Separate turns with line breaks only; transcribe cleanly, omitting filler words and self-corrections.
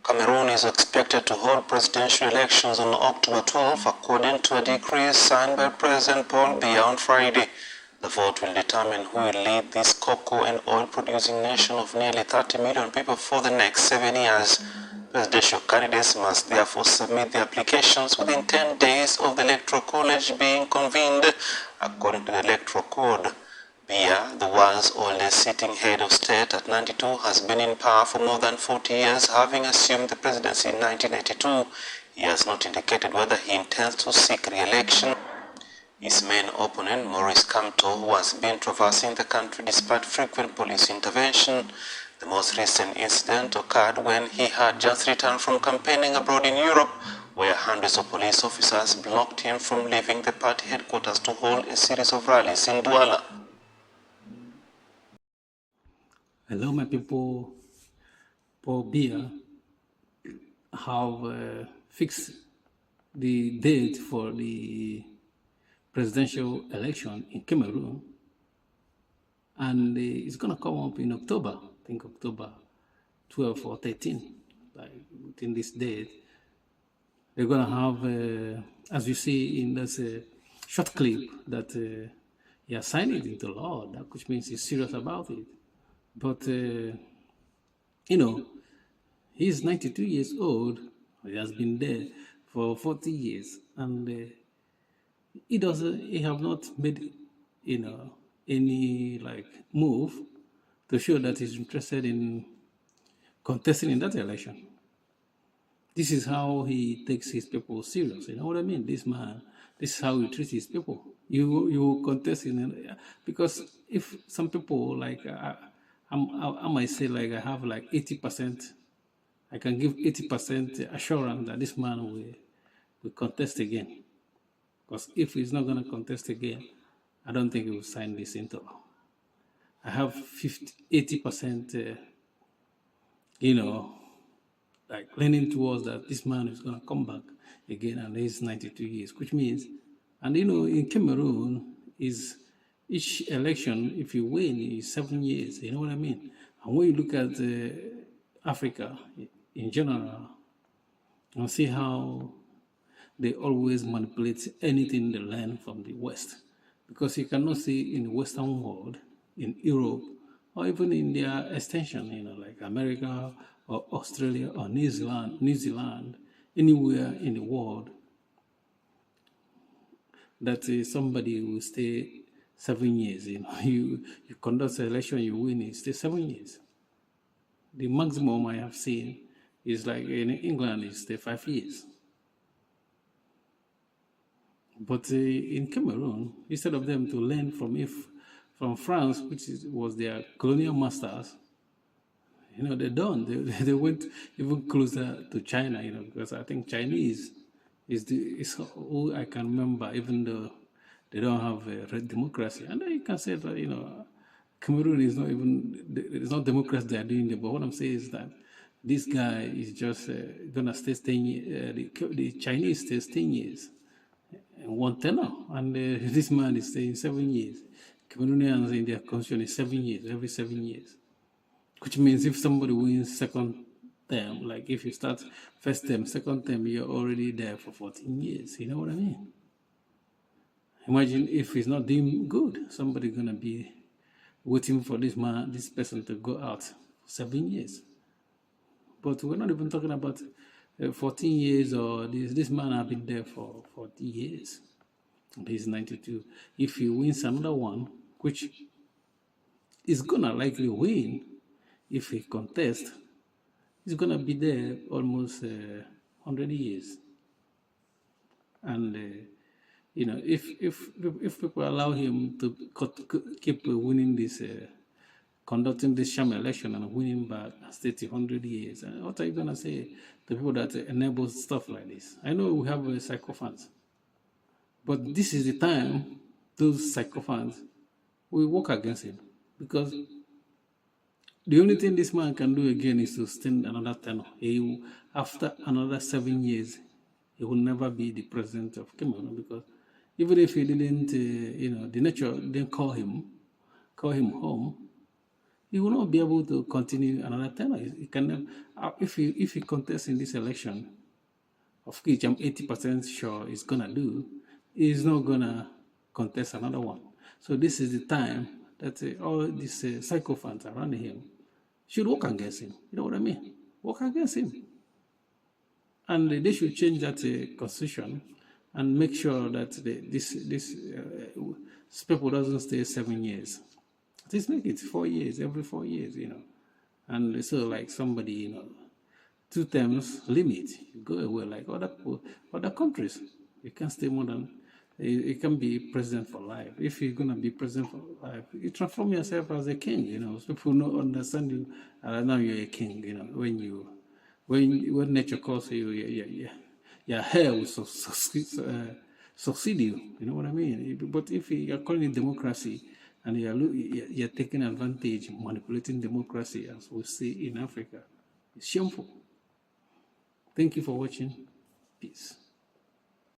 Cameroon is expected to hold presidential elections on October 12, according to a decree signed by President Paul Biya on Friday. The vote will determine who will lead this cocoa and oil-producing nation of nearly 30 million people for the next 7 years. Presidential candidates must therefore submit their applications within 10 days of the Electoral College being convened, according to the Electoral Code. Biya, the world's oldest sitting head of state at 92, has been in power for more than 40 years, having assumed the presidency in 1992. He has not indicated whether he intends to seek re-election. His main opponent, Maurice Kamto, who has been traversing the country despite frequent police intervention. The most recent incident occurred when he had just returned from campaigning abroad in Europe, where hundreds of police officers blocked him from leaving the party headquarters to hold a series of rallies in Douala.
Hello, my people. Paul Biya have fixed the date for the presidential election in Cameroon, and it's going to come up in October. I think October 12 or 13. Like within this date, they're going to have, as you see in this short clip, that he has signed it into law, which means he's serious about it. But, you know, he's 92 years old. He has been there for 40 years. And he have not made, any, move to show that he's interested in contesting in that election. This is how he takes his people serious. You know what I mean? This man, this is how he treats his people. You contest in, because if some people I might say I have 80%, I can give 80% assurance that this man will contest again. Because if he's not going to contest again, I don't think he will sign this into law. I have 80%, leaning towards that this man is going to come back again, and he's 92 years, which means, and in Cameroon, is each election, if you win, is 7 years. You know what I mean? And when you look at Africa in general, and see how they always manipulate anything they learn from the West. Because you cannot see in the Western world, in Europe, or even in their extension, like America or Australia or New Zealand, anywhere in the world, that somebody will stay 7 years. You conduct an election, you win, you stay 7 years. The maximum I have seen is in England, you stay 5 years. But in Cameroon, instead of them to learn from France, which was their colonial masters, they don't. They went even closer to China, because I think Chinese is all I can remember, even though they don't have a red democracy. And you can say that, Cameroon is not even, it's not democracy they are doing there. But what I'm saying is that this guy is just going to stay 10 years, the Chinese stays 10 years. One tenor, and this man is staying 7 years. Cameroonians in their constitution is 7 years, every 7 years. Which means if somebody wins second term, if you start first term, second term, you're already there for 14 years. You know what I mean? Imagine if he's not doing good, somebody gonna be waiting for this person to go out for 7 years. But we're not even talking about 14 years, or this man has been there for 40 years. And he's 92. If he wins another one, which is gonna likely win if he contests, he's gonna be there almost 100 years. And if people allow him to keep winning this, conducting this sham election and winning back and stay 100 years, and what are you gonna say to people that enable stuff like this? I know we have psychophants, but this is the time those psychophants will work against him, because the only thing this man can do again is to stand another tenor. After another 7 years, he will never be the president of Cameroon, because even if he didn't, the nature didn't call him home, he will not be able to continue another tenure. He can, if he contests in this election, of which I'm 80% sure he's gonna do, he's not gonna contest another one. So this is the time that all these sycophants around him should work against him. You know what I mean? Work against him. And they should change that constitution and make sure that this people doesn't stay 7 years. Just make it 4 years, every 4 years, And so like somebody, 2 terms limit, you go away like other countries. You can't stay more than, you can be president for life. If you're gonna be president for life, you transform yourself as a king, So people don't understand you, now you're a king, when nature calls you, your hair will succeed you. You know what I mean? But if you're calling it democracy and you're taking advantage, manipulating democracy, as we see in Africa, it's shameful. Thank you for watching. Peace.